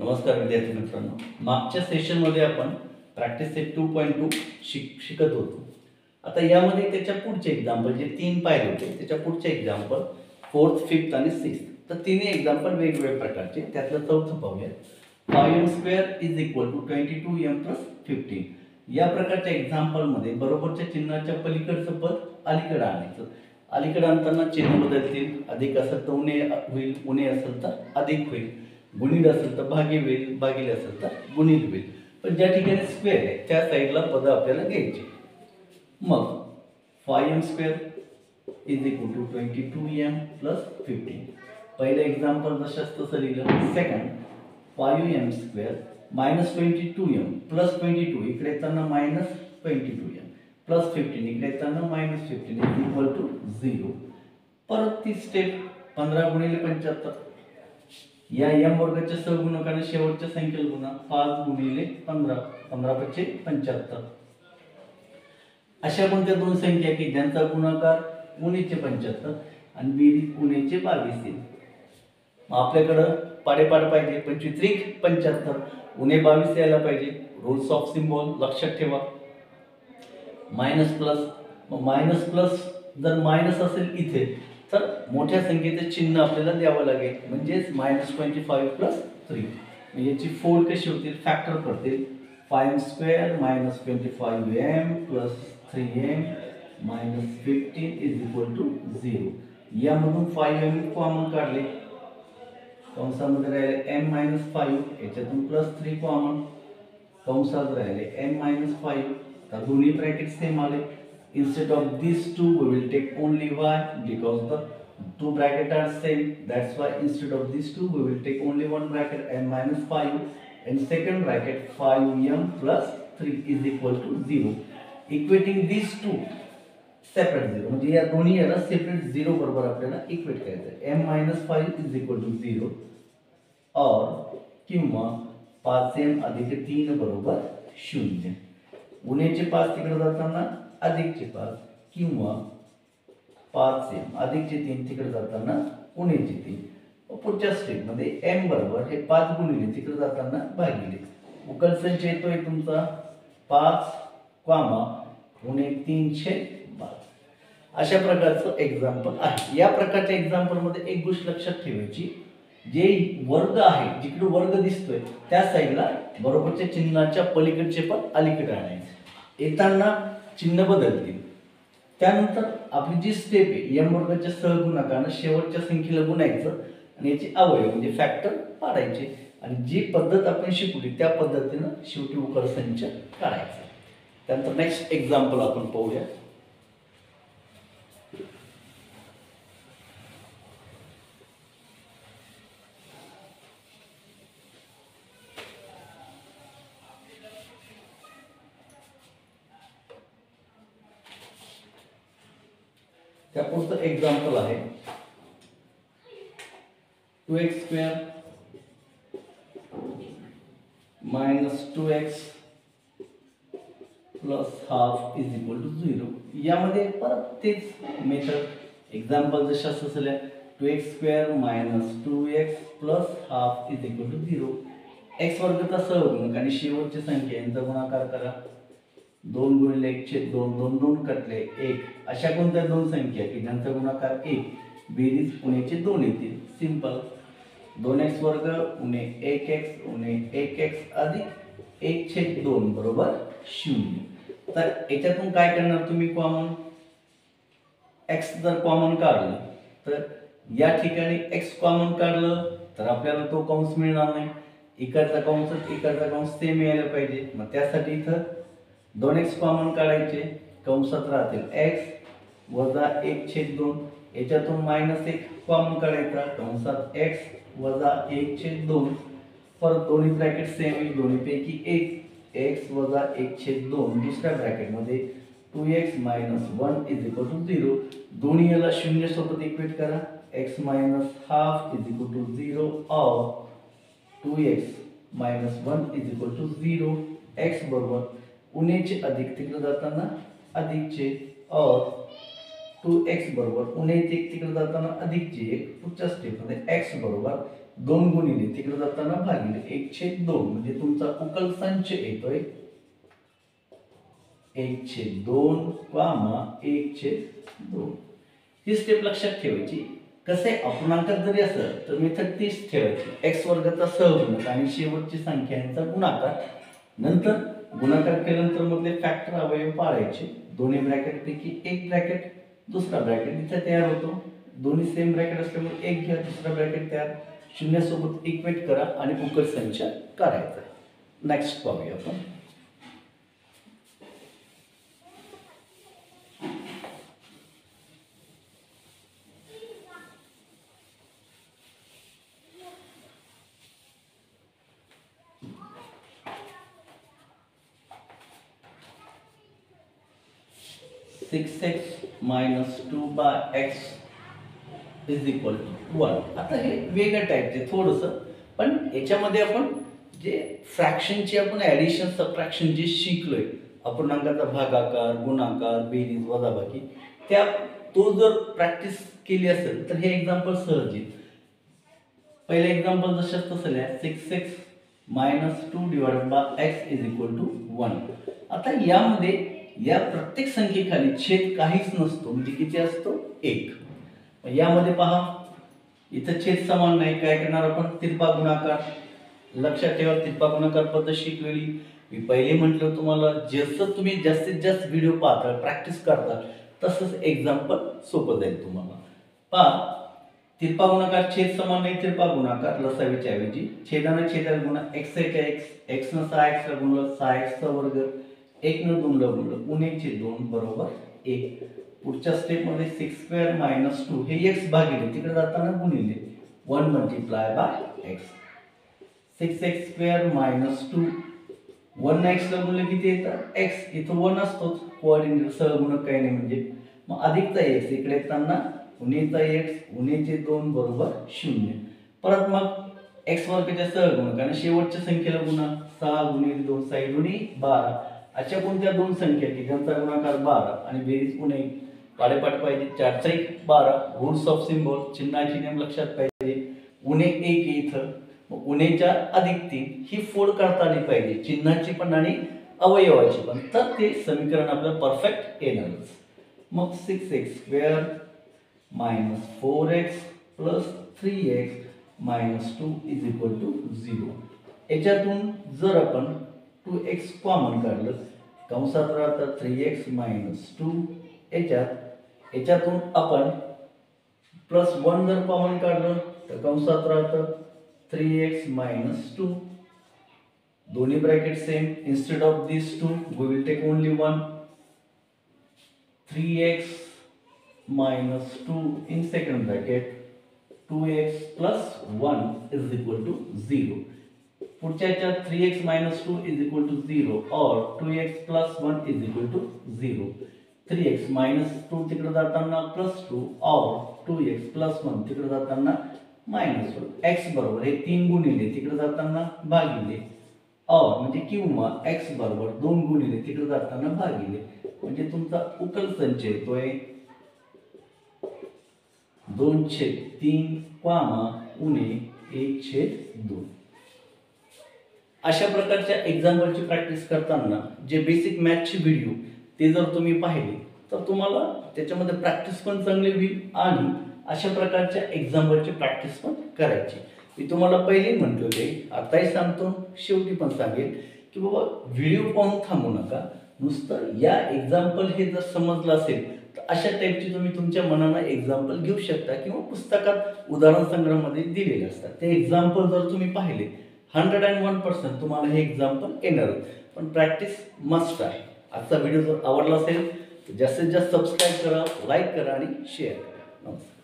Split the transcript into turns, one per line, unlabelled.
नमस्कार विद्यार्थी मित्रांनो, मागच्या सेशनमध्ये आपण प्रॅक्टिस सेट 2.2 शिकत होतो. आता यामध्ये त्याच्या पुढचे एक्झाम्पल जे 3 पाहिले होते त्याच्या पुढचे एक्झाम्पल 4th, 5th आणि 6th, तर तिन्ही एक्झाम्पल वेगवेगळ्या प्रकारचे. त्यातलं चौथं पाहूया. 5m² = 22m + 15. या प्रकारच्या एक्झाम्पलमध्ये बरोबरच्या चिन्हाच्या पलीकडचं पद अलीकडे आणायचं. अलीकडे आणताना चिन्ह बदलतील. अधिक असेल तर उणे होईल, उणे असेल तर अधिक होईल, गुणिले असेल तर भागिले होईल, भागिले असेल तर गुणिले होईल. पण ज्या ठिकाणी स्क्वेअर आहे त्या साईडला पद आपल्याला घ्यायची. मग 5m² = 22m + 15. पहिलं एक्झाम्पल जशाच तसं लिहिलं. सेकंड 5m² -22m + 22 इकडे येताना -22m + 15 इकडे येताना -15 = 0. परत ती स्टेप 15 × 75. या m वर्गाच्या सहगुणकाने शेवटच्या संख्येला गुणा. 5 × 15 15×5 = 75. अशा कोणत्या दोन संख्या की ज्यांचा गुणाकार उणेचे 75 आणि बेरीज उणेचे 22 येईल. मग आपल्याकडं पाडेपाड पाहिजे. 25 × 75 उणे 22 यायला पाहिजे. रूल्स ऑफ सिम्बॉल लक्षात ठेवा. मायनस प्लस, मग मायनस प्लस जर मायनस असेल इथे तर मोठ्या संख्येचे चिन्ह आपल्याला द्यावं लागेल. म्हणजेच -25 + 3. मग याची फोड कशी होतील? फॅक्टर करतील. 5m² -25m + 3m - 15 = 0. यामधून 5m कॉमन काढले. कंसामध्ये राहिले m - 5. याच्यातून +3 कॉमन. कंसात राहिले m - 5. तर दोन्ही ब्रॅकेट सेम आले. Instead of these two, we will take only y because the two brackets are same. That's why instead of these two, we will take only one bracket m - 5 and second bracket 5m + 3 = 0. Equating these two separate 0. म्हणजे या दोन्ही याला separate 0 बरोबर आपल्याला equate करायचं. m - 5 = 0 और किंवा 5m + 3 = 0. उणेचे 5 तिकडे जाताना अधिकचे 5 किंवा 5m अधिकचे 3 तिकडे जाताना उणेचे 3. पुढच्या स्टेप मध्ये m बरोबर हे 5 गुणिले तिकडे जाताना भागिले. उकल संच येतोय तुमचा 5, उणे 3/12. अशा प्रकारचं एक्झाम्पल आहे. या प्रकारच्या एक्झाम्पल मध्ये एक गोष्ट लक्षात ठेवायची, जे वर्ग आहे जिकडे वर्ग दिसतोय त्या साईडला बरोबरच्या चिन्हाच्या पलीकडचे पण अलीकडे आणायचे. येताना चिन्ह बदलतील. त्यानंतर आपली जी स्टेप आहे m वर्गाच्या सहगुणकाने शेवटच्या संख्येला गुणायचं आणि याचे अवयव म्हणजे फॅक्टर पाडायचे. आणि जी पद्धत आपण शिकवली त्या पद्धतीनं शेवटी उकल संच काढायचा. त्यानंतर नेक्स्ट एक्झाम्पल आपण पाहूया. त्या पुढचं एक्झाम्पल आहे 2x² - 2x + ½ = 0. यामध्ये परत तेच मेथड एक्झाम्पल जशा असल्या. 2x² - 2x + ½ = 0. x वर्गाचा सहगुणक आणि शेवटची संख्या यांचा गुणाकार करा. 2 × 1/2 2 2 कटले 1. अशा कोणत्या दोन संख्या की ज्यांचा गुणाकार 1 बेरीज उणेचे 2 येतील. सिंपल. 2x² उणे 1x उणे 1x अधिक 1/2 बरोबर 0. तर याच्यातून काय करणार तुम्ही? कॉमन x जर कॉमन काढलं तर या ठिकाणी x कॉमन काढलं तर आपल्याला तो कंस मिळणार नाही. इकडचा कंस सेम यायला पाहिजे. मग त्यासाठी इथं 2x कॉमन काढायचे. कंसात राहतील x वजा 1/2. याच्यातून -1 कॉमन काढायचा. कंसात x वजा 1/2. परत दोन्ही ब्रॅकेट सेम आहे. दोन्हीपैकी एक x वजा 1/2. दुसऱ्या ब्रॅकेट मध्ये 2x - 1 = 0. दोन्ही याला 0 सोबत इक्वेट करा. x - ½ = 0 और 2x - 1 = 0. x बरोबर उणेचे अधिक तिकडे जाताना अधिकचे और 2x बरोबर पुन्हा इथे तिकडे जाताना अधिक j पुढच्या स्टेपमध्ये x बरोबर 2 गुणिले तिकडे जाताना भागिले 1/2 म्हणजे तुमचा उकल संच येतोय 1/2 कामा 1/2. ही स्टेप लक्षात ठेवायची. कसे अपूर्णांकात जरी असेल तर मेथड तीच ठेवायची. x वर्गाचा सहगुणक आणि शेवटची संख्या यांचा गुणाकार. नंतर गुणाकार केल्यानंतर मधले फॅक्टर अवयव पाळायचे. दोन्ही ब्रॅकेट पैकी एक ब्रॅकेट दुसरा ब्रॅकेट इथे तयार होतो. दोन्ही सेम ब्रॅकेट असल्यामुळे एक घ्या दुसरा ब्रॅकेट तयार. शून्यासोबत इक्वेट करा आणि उकल संच करायचा. नेक्स्ट पाहूया आपण. Six x minus 2/x is equal to 1. आता हे वेगळं टाईपचे थोडंसं, पण याच्यामध्ये आपण जे फ्रॅक्शनची आपण ॲडिशन सबट्रॅक्शन जे शिकलोय, अपूर्णांकाचा भागाकार, गुणाकार, बेरीज, वजाबाकी, त्या तो जर प्रॅक्टिस केली असेल तर हे एक्झाम्पल सहज येईल. पहिले एक्झाम्पल जसं तसं लिहा. 6x minus 2/x is equal to 1. आता यामध्ये या प्रत्येक संख्येखाली छेद काहीच नसतो, म्हणजे किती असतो 1. यामध्ये पहा इथं छेद समान नाही. काय करणार आपण? तिरपा गुणाकार. लक्षात ठेवा तिरपा गुणाकार पद्धत शिकलेली मी पहिले म्हटलं तुम्हाला. जसं तुम्ही जास्तीत जास्त व्हिडिओ पाहता प्रॅक्टिस करता तसंच एक्झाम्पल सोपं जाईल तुम्हाला. पहा तिरपा गुणाकार छेद समान नाही. तिरपा गुणाकार लसावीच्या ऐवजी छेदाने छेदाला गुणा x च्या x, x न 6x ला गुणलं 6x चा वर्ग, 1 न 2 ला गुणलं 1/2 बरोबर 1. पुढच्या स्टेप मध्ये 6² मायनस 2 हे x भागिले तिकडे जाताना गुणिले 1 multiply by x. 6x² minus 2 1x ला गुणले किती येतं x. इथं 1 असतोच कोऑर्डिनेट सहगुणक काही नाही म्हणजे. मग अधिकचा x इकडे येताना उणीचा x उणीचे 2 बरोबर 0. परत मग x वर्गाच्या सहगुणक आणि शेवटच्या संख्येला गुणा. 6 गुणिले 2 6 दुनी 12. अशा कोणत्या दोन संख्या की ज्यांचा गुणाकार 12 आणि बेरीज उणे पाडेपाठ पाहिजे. 4 × 1 12. रूट्स ऑफ सिम्बॉल चिन्हाची नेम लक्षात पाहिजे. उणे 1 इथं मग उणेच्या अधिक 3 ही फोड करता आली पाहिजे चिन्हाची पण आणि अवयवाची पण, तर ते समीकरण आपलं परफेक्ट येणारच. मग 6x² minus 4x plus 3x minus 2 is equal to 0. याच्यातून जर आपण 2x कॉमन काढलं कंसात राहतं 3x मायनस 2. याच्यातून आपण प्लस 1 जर कॉमन काढलं तर कंसात राहतं 3x मायनस 2. दोन्ही bracket same. Instead of this 2 we will take only 1. 3x minus 2 in second bracket 2x plus 1 is equal to 0. पुढच्या याच्यात 3x minus 2 is equal to 0 or 2x plus 1 is equal to 0. 3x minus 2 तिकडे जाताना plus 2 or 2x plus 1 तिकडे जाताना minus 1. x बरोबर हे 3 गुणिले तिकडे जाताना भागिले or म्हणजे किंवा x बरोबर 2 गुणिले तिकडे जाताना भागिले म्हणजे तुमचा उकल संच येतोय 2/3 कामा उणे 1/2. अशा प्रकारच्या एक्झाम्पलची प्रॅक्टिस करताना जे बेसिक मॅथचे व्हिडिओ ते जर तुम्ही पाहिले तर तुम्हाला त्याच्यामध्ये प्रॅक्टिस पण चांगली होईल आणि अशा प्रकारच्या एक्झाम्पलची प्रॅक्टिस पण करायची. मी तुम्हाला पहिले म्हटले होते, आताही सांगतो, शेवटी पण सांगेल की बाबा व्हिडिओ पाहून थांबू नका. नुसतं या एक्झाम्पल हे जर समजलं असेल तर अशा टाईपची तुम्ही तुमच्या मनानं एक्झाम्पल घेऊ शकता किंवा पुस्तकात उदाहरण संग्रहामध्ये दिलेले असतात. ते एक्झाम्पल जर तुम्ही पाहिले 101% तुम्हाला हे एक्झाम्पल येणार. पण प्रॅक्टिस मस्ट आहे. आजचा व्हिडिओ जर आवडला असेल तर जास्तीत जास्त सबस्क्राईब करा, लाईक करा आणि शेअर करा. नमस्कार.